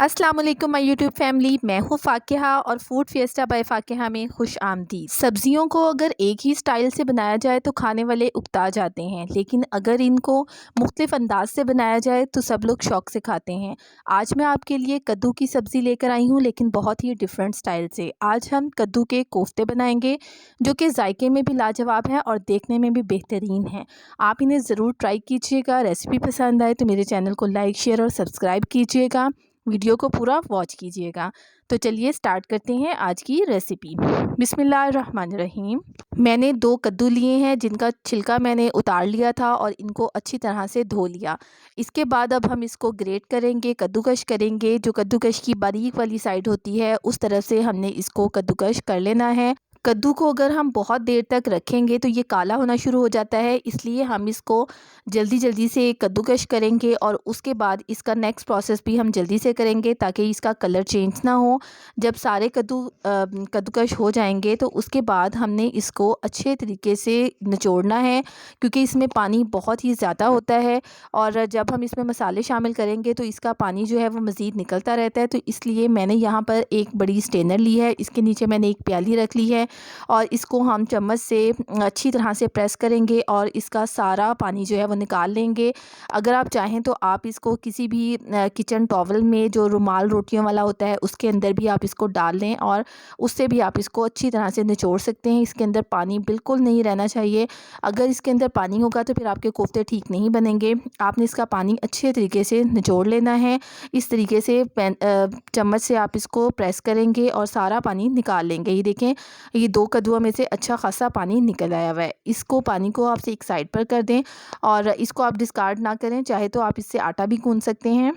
अस्सलाम वालेकुम my YouTube family. मैं हूँ फ़ाकिहा और फूड फिएस्टा बाय फ़ाकिहा में खुश आमदीद। सब्जियों को अगर एक ही स्टाइल से बनाया जाए तो खाने वाले उकता जाते हैं, लेकिन अगर इनको मुख्तलिफ़ अंदाज से बनाया जाए तो सब लोग शौक़ से खाते हैं। आज मैं आपके लिए कद्दू की सब्ज़ी लेकर आई हूँ, लेकिन बहुत ही डिफरेंट स्टाइल से। आज हम कद्दू के कोफ्ते बनाएंगे जो कि जायके में भी लाजवाब है और देखने में भी बेहतरीन है। आप इन्हें ज़रूर ट्राई कीजिएगा। रेसिपी पसंद आए तो मेरे चैनल को लाइक, शेयर और सब्सक्राइब कीजिएगा। वीडियो को पूरा वॉच कीजिएगा। तो चलिए स्टार्ट करते हैं आज की रेसिपी। बिस्मिल्लाहिर्रहमानिर्रहीम। मैंने 2 कद्दू लिए हैं जिनका छिलका मैंने उतार लिया था और इनको अच्छी तरह से धो लिया। इसके बाद अब हम इसको ग्रेट करेंगे, कद्दूकश करेंगे। जो कद्दूकश की बारीक वाली साइड होती है उस तरफ से हमने इसको कद्दूकश कर लेना है। कद्दू को अगर हम बहुत देर तक रखेंगे तो ये काला होना शुरू हो जाता है, इसलिए हम इसको जल्दी जल्दी से कद्दूकश करेंगे और उसके बाद इसका नेक्स्ट प्रोसेस भी हम जल्दी से करेंगे ताकि इसका कलर चेंज ना हो। जब सारे कद्दूकश हो जाएंगे तो उसके बाद हमने इसको अच्छे तरीके से निचोड़ना है, क्योंकि इसमें पानी बहुत ही ज़्यादा होता है और जब हम इसमें मसाले शामिल करेंगे तो इसका पानी जो है वो मज़ीद निकलता रहता है। तो इसलिए मैंने यहाँ पर एक बड़ी स्ट्रेनर ली है, इसके नीचे मैंने एक प्याली रख ली है और इसको हम चम्मच से अच्छी तरह से प्रेस करेंगे और इसका सारा पानी जो है वो निकाल लेंगे। अगर आप चाहें तो आप इसको किसी भी किचन टॉवल में, जो रुमाल रोटियों वाला होता है, उसके अंदर भी आप इसको डाल लें और उससे भी आप इसको अच्छी तरह से निचोड़ सकते हैं। इसके अंदर पानी बिल्कुल नहीं रहना चाहिए। अगर इसके अंदर पानी होगा तो फिर आपके कोफ्ते ठीक नहीं बनेंगे। आपने इसका पानी अच्छे तरीके से निचोड़ लेना है। इस तरीके से चम्मच से आप इसको प्रेस करेंगे और सारा पानी निकाल लेंगे। ये देखें, ये 2 कद्दुओं में से अच्छा खासा पानी निकल आया हुआ है। इसको पानी को आप एक साइड पर कर दें और इसको आप डिस्कार्ड ना करें, चाहे तो आप इससे आटा भी गूंथ सकते हैं।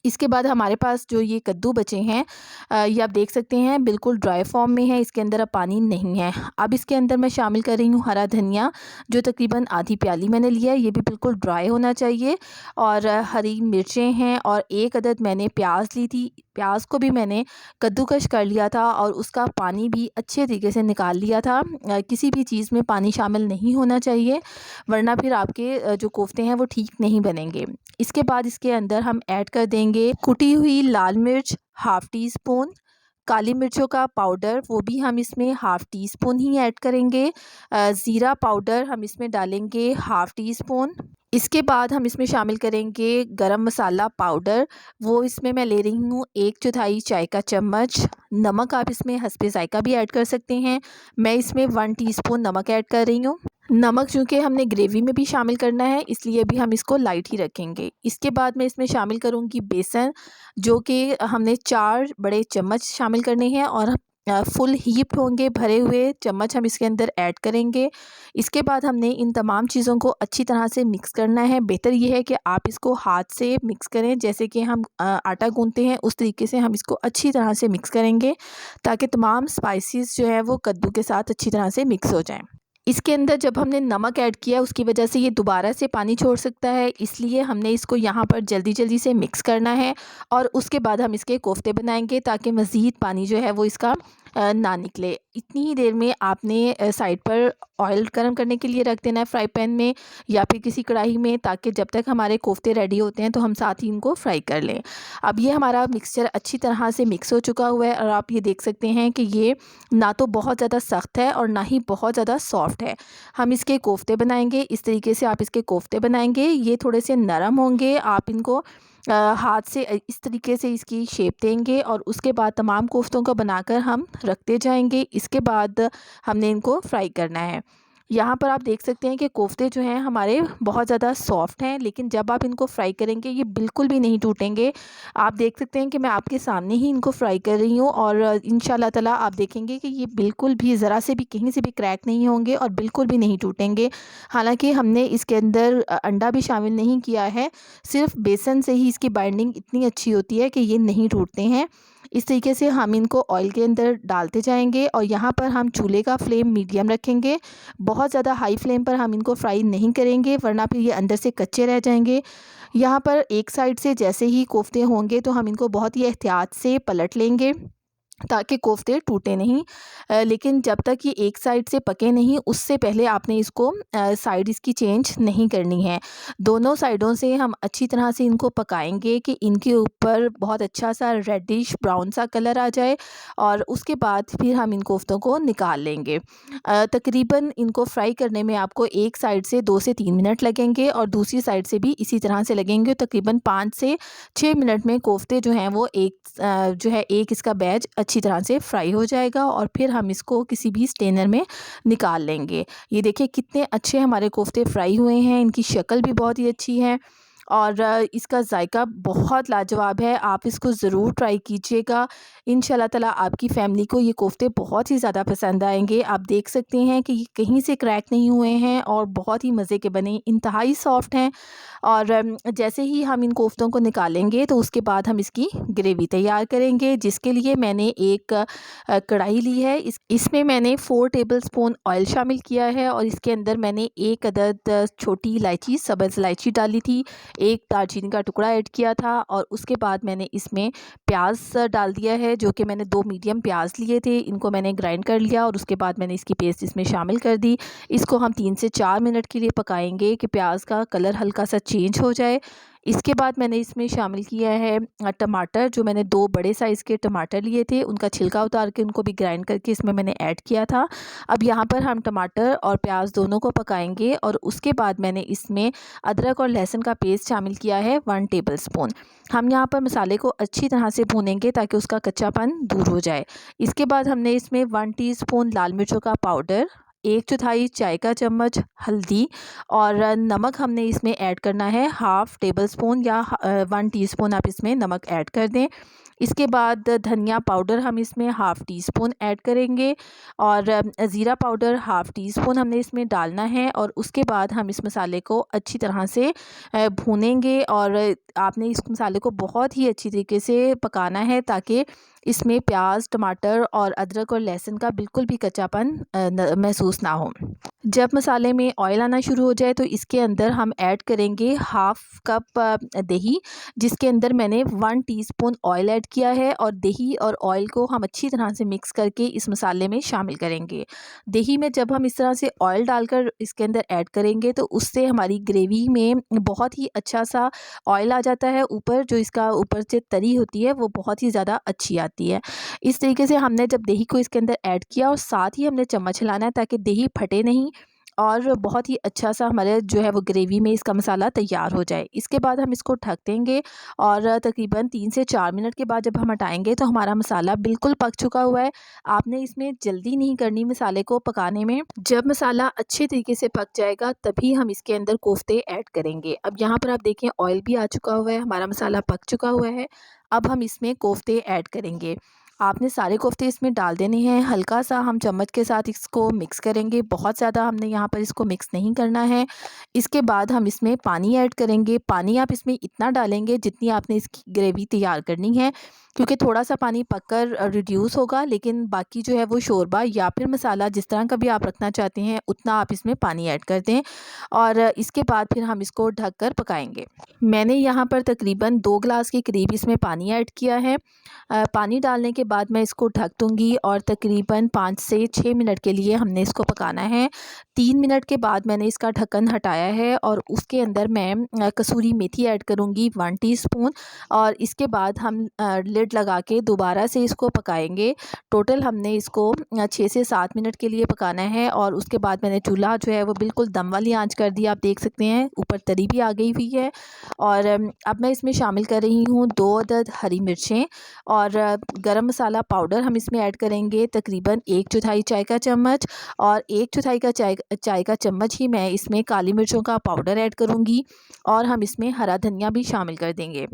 इसके बाद हमारे पास जो ये कद्दू बचे हैं, ये आप देख सकते हैं बिल्कुल ड्राई फॉर्म में है, इसके अंदर अब पानी नहीं है। अब इसके अंदर मैं शामिल कर रही हूँ हरा धनिया, जो तकरीबन आधी प्याली मैंने लिया है। ये भी बिल्कुल ड्राई होना चाहिए। और हरी मिर्चें हैं और 1 अदद मैंने प्याज ली थी। प्याज को भी मैंने कद्दूकश कर लिया था और उसका पानी भी अच्छे तरीके से निकाल लिया था। किसी भी चीज़ में पानी शामिल नहीं होना चाहिए, वरना फिर आपके जो कोफ्ते हैं वो ठीक नहीं बनेंगे। इसके बाद इसके अंदर हम ऐड कर देंगे कुटी हुई लाल मिर्च हाफ़ टी स्पून, काली मिर्चों का पाउडर वो भी हम इसमें हाफ़ टी स्पून ही ऐड करेंगे। ज़ीरा पाउडर हम इसमें डालेंगे हाफ़ टी स्पून। इसके बाद हम इसमें शामिल करेंगे गरम मसाला पाउडर, वो इसमें मैं ले रही हूँ 1/4 चाय का चम्मच। नमक आप इसमें हस्बे ज़ायक़ा भी ऐड कर सकते हैं। मैं इसमें 1 टीस्पून नमक ऐड कर रही हूँ। नमक चूँकि हमने ग्रेवी में भी शामिल करना है, इसलिए भी हम इसको लाइट ही रखेंगे। इसके बाद मैं इसमें शामिल करूँगी बेसन, जो कि हमने 4 बड़े चम्मच शामिल करने हैं और फुल हीप्ड होंगे, भरे हुए चम्मच हम इसके अंदर ऐड करेंगे। इसके बाद हमने इन तमाम चीज़ों को अच्छी तरह से मिक्स करना है। बेहतर ये है कि आप इसको हाथ से मिक्स करें, जैसे कि हम आटा गूँथते हैं उस तरीके से हम इसको अच्छी तरह से मिक्स करेंगे, ताकि तमाम स्पाइसेस जो है वो कद्दू के साथ अच्छी तरह से मिक्स हो जाएँ। इसके अंदर जब हमने नमक ऐड किया, उसकी वजह से ये दोबारा से पानी छोड़ सकता है, इसलिए हमने इसको यहाँ पर जल्दी जल्दी से मिक्स करना है और उसके बाद हम इसके कोफ्ते बनाएंगे, ताकि मज़ीद पानी जो है वो इसका ना निकले। इतनी ही देर में आपने साइड पर ऑयल गर्म करने के लिए रख देना है, फ्राई पैन में या फिर किसी कढ़ाई में, ताकि जब तक हमारे कोफ्ते रेडी होते हैं तो हम साथ ही इनको फ्राई कर लें। अब ये हमारा मिक्सचर अच्छी तरह से मिक्स हो चुका हुआ है और आप ये देख सकते हैं कि ये ना तो बहुत ज़्यादा सख्त है और ना ही बहुत ज़्यादा सॉफ्ट है। हम इसके कोफ्ते बनाएंगे, इस तरीके से आप इसके कोफ्ते बनाएंगे। ये थोड़े से नरम होंगे, आप इनको हाथ से इस तरीके से इसकी शेप देंगे और उसके बाद तमाम कोफ्तों को बनाकर हम रखते जाएंगे। इसके बाद हमने इनको फ्राई करना है। यहाँ पर आप देख सकते हैं कि कोफ्ते जो हैं हमारे बहुत ज़्यादा सॉफ्ट हैं, लेकिन जब आप इनको फ्राई करेंगे ये बिल्कुल भी नहीं टूटेंगे। आप देख सकते हैं कि मैं आपके सामने ही इनको फ्राई कर रही हूँ और इंशाल्लाह ताला आप देखेंगे कि ये बिल्कुल भी ज़रा से भी कहीं से भी क्रैक नहीं होंगे और बिल्कुल भी नहीं टूटेंगे। हालांकि हमने इसके अंदर अंडा भी शामिल नहीं किया है, सिर्फ बेसन से ही इसकी बाइंडिंग इतनी अच्छी होती है कि ये नहीं टूटते हैं। इस तरीके से हम इनको ऑयल के अंदर डालते जाएंगे और यहाँ पर हम चूल्हे का फ्लेम मीडियम रखेंगे। बहुत ज़्यादा हाई फ्लेम पर हम इनको फ्राई नहीं करेंगे, वरना फिर ये अंदर से कच्चे रह जाएंगे। यहाँ पर एक साइड से जैसे ही कोफ्ते होंगे तो हम इनको बहुत ही एहतियात से पलट लेंगे ताकि कोफ्ते टूटे नहीं। लेकिन जब तक ये एक साइड से पके नहीं उससे पहले आपने इसको साइड इसकी चेंज नहीं करनी है। दोनों साइडों से हम अच्छी तरह से इनको पकाएंगे कि इनके ऊपर बहुत अच्छा सा रेडिश ब्राउन सा कलर आ जाए और उसके बाद फिर हम इन कोफ्तों को निकाल लेंगे। तकरीबन इनको फ्राई करने में आपको एक साइड से 2 से 3 मिनट लगेंगे और दूसरी साइड से भी इसी तरह से लगेंगे। तकरीबन 5 से 6 मिनट में कोफ्ते जो हैं वो एक इसका बैच अच्छी तरह से फ्राई हो जाएगा और फिर हम इसको किसी भी स्टेनर में निकाल लेंगे। ये देखिए कितने अच्छे हमारे कोफ्ते फ्राई हुए हैं, इनकी शक्ल भी बहुत ही अच्छी है और इसका जायका बहुत लाजवाब है। आप इसको ज़रूर ट्राई कीजिएगा। इंशाल्लाह ताला आपकी फ़ैमिली को ये कोफ्ते बहुत ही ज़्यादा पसंद आएंगे। आप देख सकते हैं कि ये कहीं से क्रैक नहीं हुए हैं और बहुत ही मज़े के बने, इंतहाई सॉफ्ट हैं। और जैसे ही हम इन कोफ्तों को निकालेंगे तो उसके बाद हम इसकी ग्रेवी तैयार करेंगे, जिसके लिए मैंने एक कढ़ाई ली है। इसमें मैंने 4 टेबलस्पून ऑयल शामिल किया है और इसके अंदर मैंने 1 अदद छोटी इलायची, सब्ज़ इलायची डाली थी, 1 दालचीनी का टुकड़ा ऐड किया था और उसके बाद मैंने इसमें प्याज डाल दिया है, जो कि मैंने 2 मीडियम प्याज लिए थे। इनको मैंने ग्राइंड कर लिया और उसके बाद मैंने इसकी पेस्ट इसमें शामिल कर दी। इसको हम 3 से 4 मिनट के लिए पकाएंगे कि प्याज का कलर हल्का सा चेंज हो जाए। इसके बाद मैंने इसमें शामिल किया है टमाटर, जो मैंने 2 बड़े साइज़ के टमाटर लिए थे, उनका छिलका उतार के उनको भी ग्राइंड करके इसमें मैंने ऐड किया था। अब यहाँ पर हम टमाटर और प्याज दोनों को पकाएंगे और उसके बाद मैंने इसमें अदरक और लहसुन का पेस्ट शामिल किया है 1 टेबलस्पून। हम यहाँ पर मसाले को अच्छी तरह से भूनेंगे ताकि उसका कच्चापन दूर हो जाए। इसके बाद हमने इसमें 1 टीस्पून लाल मिर्चों का पाउडर, 1/4 चाय का चम्मच हल्दी और नमक हमने इसमें ऐड करना है, हाफ़ टेबल स्पून या 1 टीस्पून आप इसमें नमक ऐड कर दें। इसके बाद धनिया पाउडर हम इसमें हाफ़ टी स्पून ऐड करेंगे और ज़ीरा पाउडर हाफ़ टी स्पून हमने इसमें डालना है और उसके बाद हम इस मसाले को अच्छी तरह से भूनेंगे और आपने इस मसाले को बहुत ही अच्छी तरीके से पकाना है ताकि इसमें प्याज, टमाटर और अदरक और लहसुन का बिल्कुल भी कच्चापन महसूस ना हो। जब मसाले में ऑयल आना शुरू हो जाए तो इसके अंदर हम ऐड करेंगे हाफ़ कप दही, जिसके अंदर मैंने 1 टीस्पून ऑयल ऐड किया है और दही और ऑयल को हम अच्छी तरह से मिक्स करके इस मसाले में शामिल करेंगे। दही में जब हम इस तरह से ऑयल डालकर इसके अंदर ऐड करेंगे तो उससे हमारी ग्रेवी में बहुत ही अच्छा सा ऑयल आ जाता है ऊपर, जो इसका ऊपर से तरी होती है वो बहुत ही ज़्यादा अच्छी आती है। इस तरीके से हमने जब दही को इसके अंदर ऐड किया और साथ ही हमने चम्मच हिलाना है ताकि दही फटे नहीं और बहुत ही अच्छा सा हमारे जो है वो ग्रेवी में इसका मसाला तैयार हो जाए। इसके बाद हम इसको ढक देंगे और तकरीबन 3 से 4 मिनट के बाद जब हम हटाएंगे तो हमारा मसाला बिल्कुल पक चुका हुआ है। आपने इसमें जल्दी नहीं करनी मसाले को पकाने में। जब मसाला अच्छे तरीके से पक जाएगा तभी हम इसके अंदर कोफ्ते ऐड करेंगे। अब यहाँ पर आप देखें ऑयल भी आ चुका हुआ है, हमारा मसाला पक चुका हुआ है। अब हम इसमें कोफ्ते ऐड करेंगे। आपने सारे कोफ्ते इसमें डाल देने हैं। हल्का सा हम चम्मच के साथ इसको मिक्स करेंगे, बहुत ज़्यादा हमने यहाँ पर इसको मिक्स नहीं करना है। इसके बाद हम इसमें पानी ऐड करेंगे। पानी आप इसमें इतना डालेंगे जितनी आपने इसकी ग्रेवी तैयार करनी है, क्योंकि थोड़ा सा पानी पककर रिड्यूस होगा, लेकिन बाकी जो है वो शोरबा या फिर मसाला जिस तरह का भी आप रखना चाहते हैं उतना आप इसमें पानी ऐड कर दें और इसके बाद फिर हम इसको ढक कर पकाएंगे। मैंने यहाँ पर तकरीबन 2 गिलास के करीब इसमें पानी ऐड किया है। पानी डालने के बाद मैं इसको ढक दूँगी और तकरीबन 5 से 6 मिनट के लिए हमने इसको पकाना है। 3 मिनट के बाद मैंने इसका ढक्कन हटाया है और उसके अंदर मैं कसूरी मेथी ऐड करूँगी 1 टीस्पून और इसके बाद हम लिड लगा के दोबारा से इसको पकाएंगे। टोटल हमने इसको 6 से 7 मिनट के लिए पकाना है और उसके बाद मैंने चूल्हा जो है वो बिल्कुल दम वाली आंच कर दी। आप देख सकते हैं ऊपर तरी भी आ गई हुई है और अब मैं इसमें शामिल कर रही हूँ 2 अदद हरी मिर्चें और गरम मसाला पाउडर हम इसमें ऐड करेंगे तकरीबन 1/4 चाय का चम्मच और 1/4 का चाय का चम्मच ही मैं इसमें काली मिर्चों का पाउडर ऐड करूँगी और हम इसमें हरा धनिया भी शामिल कर देंगे।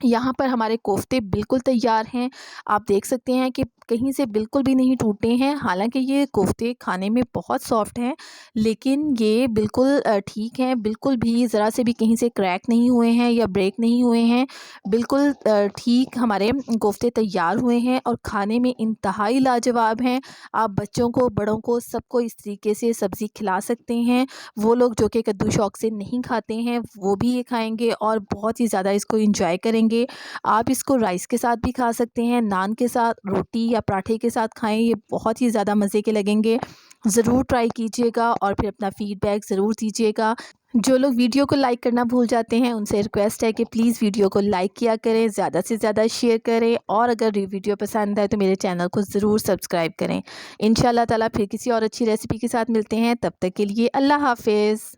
यहाँ पर हमारे कोफ्ते बिल्कुल तैयार हैं। आप देख सकते हैं कि कहीं से बिल्कुल भी नहीं टूटे हैं। हालांकि ये कोफ्ते खाने में बहुत सॉफ्ट हैं, लेकिन ये बिल्कुल ठीक हैं, बिल्कुल भी ज़रा से भी कहीं से क्रैक नहीं हुए हैं या ब्रेक नहीं हुए हैं। बिल्कुल ठीक हमारे कोफ्ते तैयार हुए हैं और खाने में इंतहाई लाजवाब हैं। आप बच्चों को, बड़ों को, सबको इस तरीके से सब्ज़ी खिला सकते हैं। वो लोग जो कि कद्दू शौक़ से नहीं खाते हैं वो भी ये खाएँगे और बहुत ही ज़्यादा इसको एंजॉय करेंगे। लगेंगे। आप इसको राइस के साथ भी खा सकते हैं, नान के साथ, रोटी या पराठे के साथ खाएं, ये बहुत ही ज़्यादा मज़े के लगेंगे। ज़रूर ट्राई कीजिएगा और फिर अपना फ़ीडबैक ज़रूर दीजिएगा। जो लोग वीडियो को लाइक करना भूल जाते हैं उनसे रिक्वेस्ट है कि प्लीज़ वीडियो को लाइक किया करें, ज़्यादा से ज़्यादा शेयर करें और अगर ये वीडियो पसंद आए तो मेरे चैनल को ज़रूर सब्सक्राइब करें। इंशाल्लाह ताला फिर किसी और अच्छी रेसिपी के साथ मिलते हैं, तब तक के लिए अल्लाह हाफ़िज़।